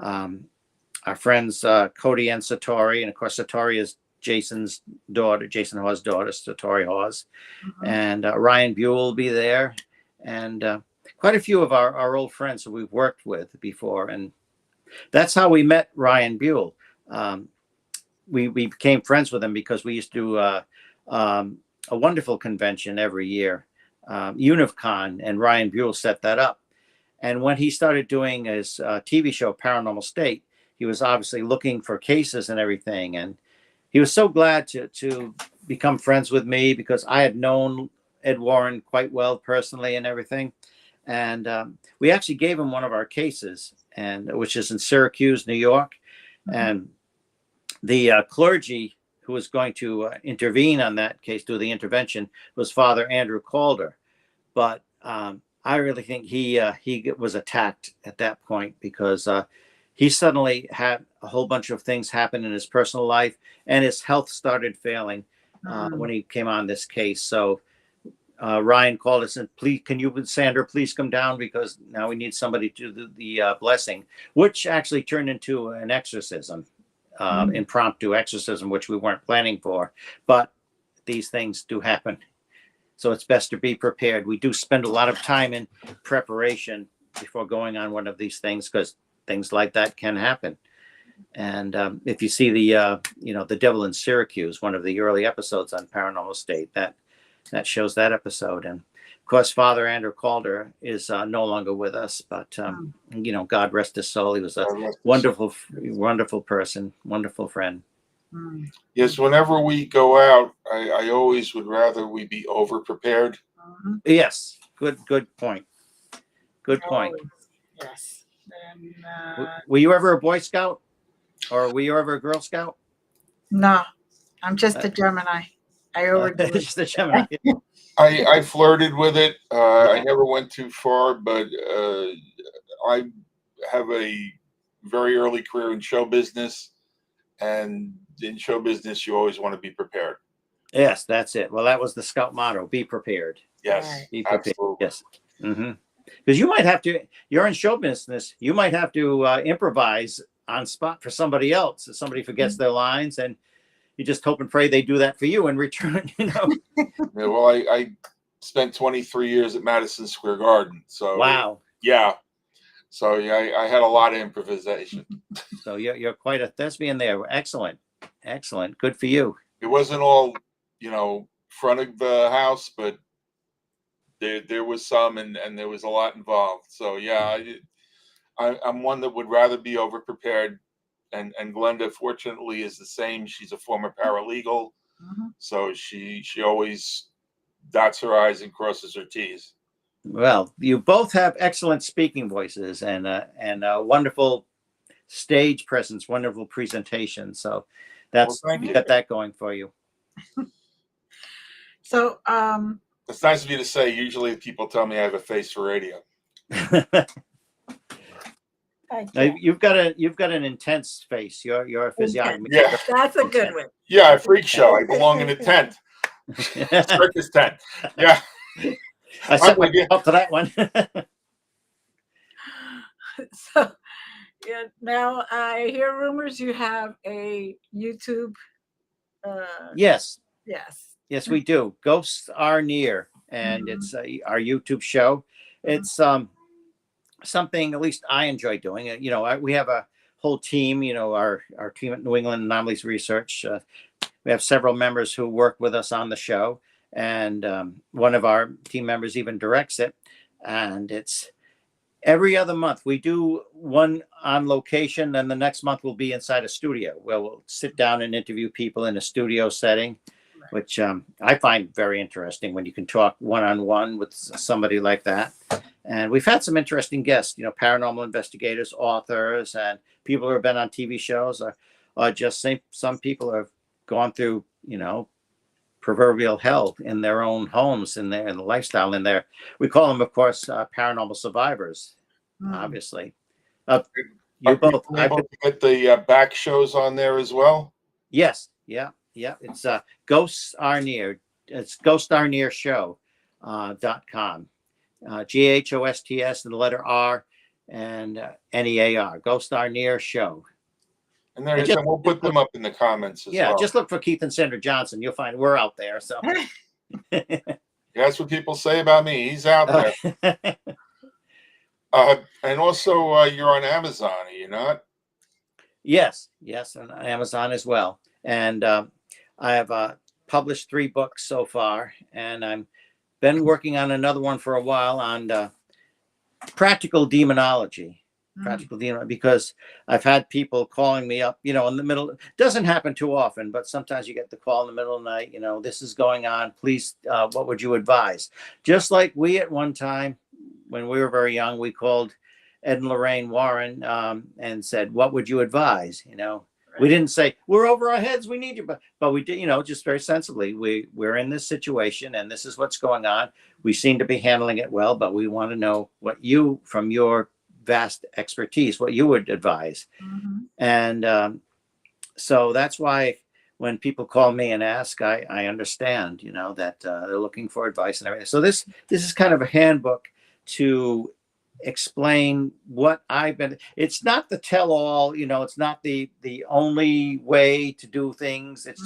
Our friends Cody and Satori, and of course Satori is Jason's daughter, Jason Hawes' daughter, Satori Hawes, and Ryan Buell will be there, and quite a few of our old friends who we've worked with before, and that's how we met Ryan Buell. We became friends with him because we used to do a wonderful convention every year, UnivCon, and Ryan Buell set that up. And when he started doing his TV show, Paranormal State, he was obviously looking for cases and everything. And he was so glad to become friends with me because I had known Ed Warren quite well personally and everything. And we actually gave him one of our cases, which is in Syracuse, New York. And the clergy who was going to intervene on that case, do the intervention, was Father Andrew Calder. But I really think he was attacked at that point because he suddenly had a whole bunch of things happen in his personal life, and his health started failing when he came on this case. So Ryan called us and, please, can you, Sandra, please come down because now we need somebody to do the blessing, which actually turned into an exorcism, impromptu exorcism, which we weren't planning for, but these things do happen. So it's best to be prepared. We do spend a lot of time in preparation before going on one of these things because things like that can happen. And if you see the Devil in Syracuse, one of the early episodes on Paranormal State, that shows that episode. And of course, Father Andrew Calder is no longer with us, but God rest his soul. He was a wonderful person, wonderful friend. Yes, whenever we go out, I always would rather we be over prepared. Yes, good point. Good point. Yes. And, were you ever a Boy Scout, or were you ever a Girl Scout? No, I'm just a Gemini. I overdo it. Just a Gemini. I flirted with it. I never went too far, but I have a very early career in show business, and in show business, you always want to be prepared. Yes, that's it. Well, that was the Scout motto: be prepared. Yes, be prepared. Absolutely. Yes. Because you might have to. You're in show business. You might have to improvise on spot for somebody else. If somebody forgets their lines, and you just hope and pray they do that for you in return. Yeah, well, I spent 23 years at Madison Square Garden. So wow. Yeah. So yeah, I had a lot of improvisation. So you're quite a thespian there. Excellent. Good for you. It wasn't all, front of the house, but there was some, and there was a lot involved. So yeah, I'm one that would rather be over prepared. And Glenda, fortunately, is the same. She's a former paralegal, so she always dots her I's and crosses her T's. Well, you both have excellent speaking voices and a wonderful stage presence, wonderful presentation. So you got that going for you. So it's nice of you to say. Usually people tell me I have a face for radio. You've got an intense face. Your physiognomy. Yeah, that's a good one. Yeah, a freak show. I belong in a tent. Circus tent. Yeah. I set myself up to that one. So yeah, now I hear rumors you have a YouTube. Yes, we do. Ghosts Are Near, and it's our YouTube show. It's something at least I enjoy doing. You know, we have a whole team. You know, our team at New England Anomalies Research. We have several members who work with us on the show, and one of our team members even directs it. And it's every other month. We do one on location, and the next month we'll be inside a studio where we'll sit down and interview people in a studio setting, which I find very interesting when you can talk one-on-one with somebody like that. And we've had some interesting guests, you know, paranormal investigators, authors, and people who have been on TV shows, or just some people have gone through, you know, proverbial hell in their own homes, in the lifestyle, in there. We call them, of course, paranormal survivors, obviously. You both able to get the back shows on there as well? Yes. Yeah. It's Ghosts Are Near. It's ghostarnearshow.com. GHOSTS and the letter R and NEAR. Ghosts Are Near Show. And we'll put them up in the comments as well. Yeah, just look for Keith and Sandra Johnson. You'll find we're out there. So that's what people say about me. He's out there. And also, you're on Amazon, are you not? Yes, on Amazon as well. And I have published 3 books so far, and I've been working on another one for a while on practical demonology. Practical demonology, because I've had people calling me up, you know, in the middle. It doesn't happen too often, but sometimes you get the call in the middle of the night, you know, this is going on. Please, what would you advise? Just like we at one time, when we were very young, we called Ed and Lorraine Warren and said, what would you advise? You know, we didn't say, we're over our heads, we need you. But we did, you know, just very sensibly, we're in this situation and this is what's going on. We seem to be handling it well, but we want to know what you, from your vast expertise, what you would advise. And so that's why when people call me and ask, I understand, you know, that they're looking for advice and everything. So this is kind of a handbook to explain what I've been. It's not the tell-all, you know, it's not the only way to do things. It's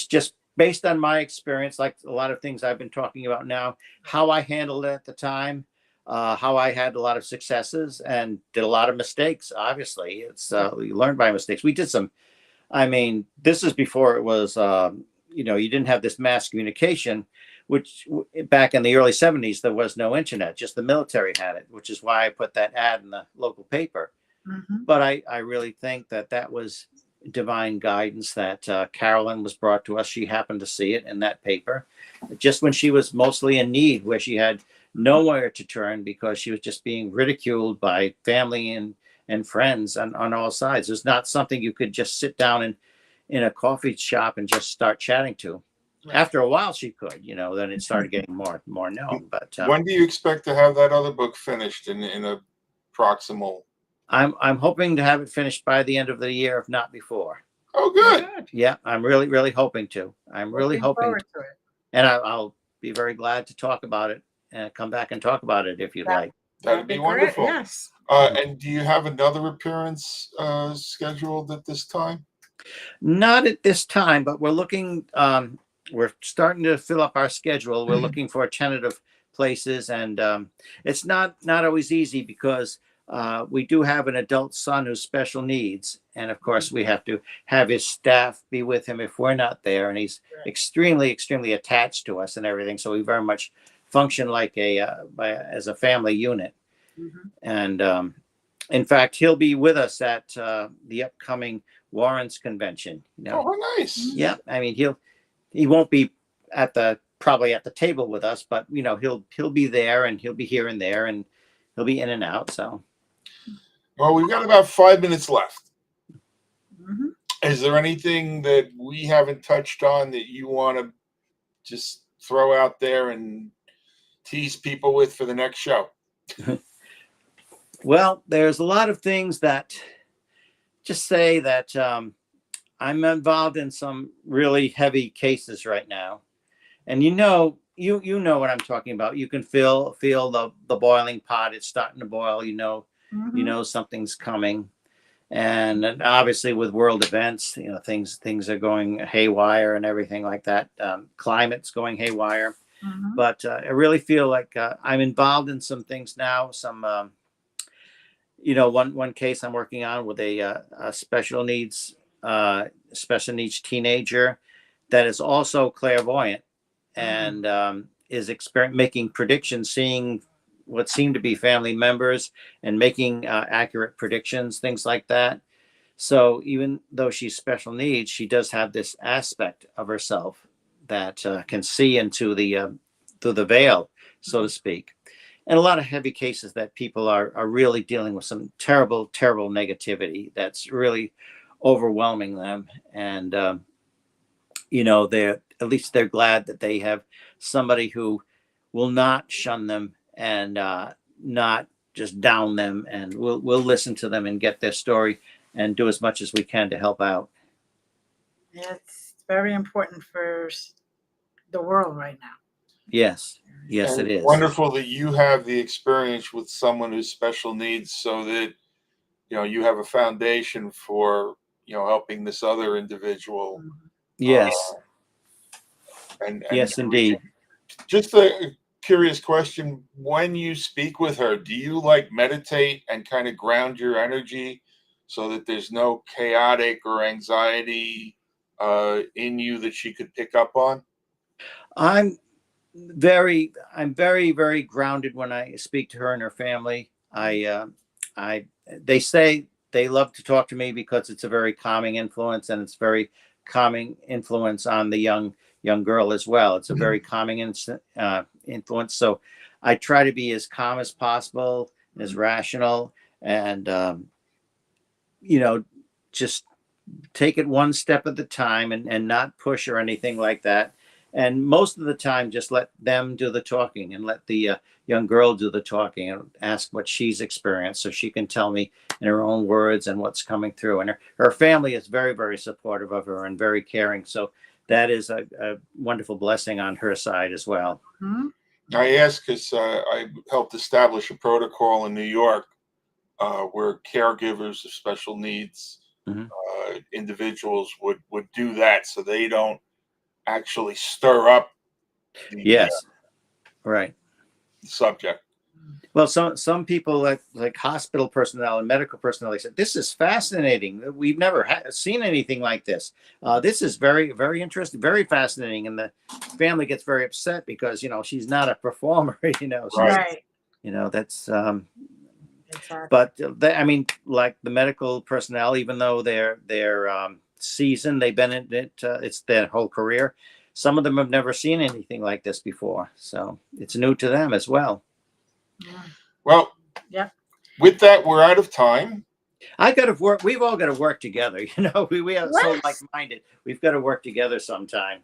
just based on my experience, like a lot of things I've been talking about now, how I handled it at the time, how I had a lot of successes and did a lot of mistakes. Obviously, it's you learn by mistakes. We did some. I mean, this is before it was, you know, you didn't have this mass communication, which back in the early 70s, there was no internet, just the military had it, which is why I put that ad in the local paper. But I really think that was divine guidance that Carolyn was brought to us. She happened to see it in that paper just when she was mostly in need, where she had nowhere to turn because she was just being ridiculed by family and friends on all sides. It's not something you could just sit down in a coffee shop and just start chatting to. After a while she could, you know, then it started getting more known. But when do you expect to have that other book finished in a proximal? I'm hoping to have it finished by the end of the year, if not before. Oh, good. Yeah, I'm really hoping to. I'm really hoping to it. And I'll be very glad to talk about it and come back and talk about it if you'd like. That'd be wonderful. Yes. And do you have another appearance scheduled at this time? Not at this time, but we're looking. We're starting to fill up our schedule. We're looking for tentative places, and it's not always easy because we do have an adult son who's special needs, and of course we have to have his staff be with him if we're not there, and he's extremely attached to us and everything. So we very much function like as a family unit. And in fact, he'll be with us at the upcoming Warrens convention. You know? Oh, nice. Yeah, I mean he won't be probably at the table with us, but you know he'll be there and he'll be here and there and he'll be in and out. So, well, we've got about 5 minutes left. Is there anything that we haven't touched on that you want to just throw out there and tease people with for the next show? Well, there's a lot of things that just say that I'm involved in some really heavy cases right now, and you know what I'm talking about. You can feel the boiling pot. It's starting to boil. You know something's coming, and obviously with world events, you know things are going haywire and everything like that. Climate's going haywire, but I really feel like I'm involved in some things now. Some one case I'm working on with a special needs teenager that is also clairvoyant and is making predictions, seeing what seem to be family members and making accurate predictions, things like that. So even though she's special needs, she does have this aspect of herself that can see into the through the veil, so to speak. And a lot of heavy cases that people are really dealing with some terrible, terrible negativity that's really overwhelming them. And they're at least they're glad that they have somebody who will not shun them and not just down them, and we'll listen to them and get their story and do as much as we can to help out. It's very important for the world right now. Yes, yes, And it is. wonderful that you have the experience with someone who's special needs, so that you have a foundation for helping this other individual. Yes, And yes, indeed. just a curious question: when you speak with her, do you like meditate and kind of ground your energy so that there's no chaotic or anxiety in you that she could pick up on? I'm very, very grounded when I speak to her and her family. They say they love to talk to me because it's a very calming influence, and it's very calming influence on the young girl as well. It's a very calming influence. So I try to be as calm as possible, as rational, and just take it one step at a time and not push or anything like that. And most of the time, just let them do the talking and let the young girl do the talking and ask what she's experienced so she can tell me in her own words and what's coming through. And her family is very, very supportive of her and very caring. So that is a wonderful blessing on her side as well. Mm-hmm. I ask because I helped establish a protocol in New York where caregivers of special needs individuals would do that, so they don't actually stir up the Yes, right. subject. Well, some people like hospital personnel and medical personnel, they said, this is fascinating. We've never seen anything like this. This is very, very interesting, very fascinating. And the family gets very upset because, she's not a performer, Right. That's, Exactly. but like the medical personnel, even though they're seasoned, they've been in it, it's their whole career. Some of them have never seen anything like this before. So it's new to them as well. Well, yeah. With that, we're out of time. I got to work. We've all got to work together. We are so Yes. like-minded. We've got to work together sometime.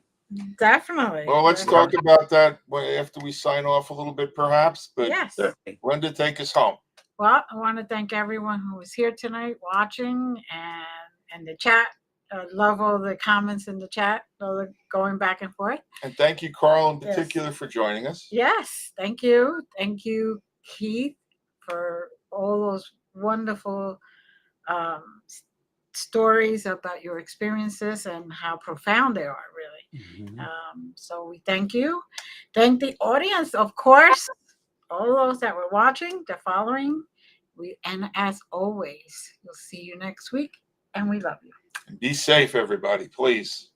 Definitely. Well, let's talk about that after we sign off a little bit, perhaps. But yes. Glenda, take us home. Well, I want to thank everyone who was here tonight watching and the chat. I love all the comments in the chat, all the going back and forth. And thank you, Carl, in particular, for joining us. Yes, thank you. Thank you, Keith, for all those wonderful stories about your experiences and how profound they are, really. So we thank you. Thank the audience, of course, all those that were watching, the following. And as always, we'll see you next week, and we love you. Be safe, everybody, please.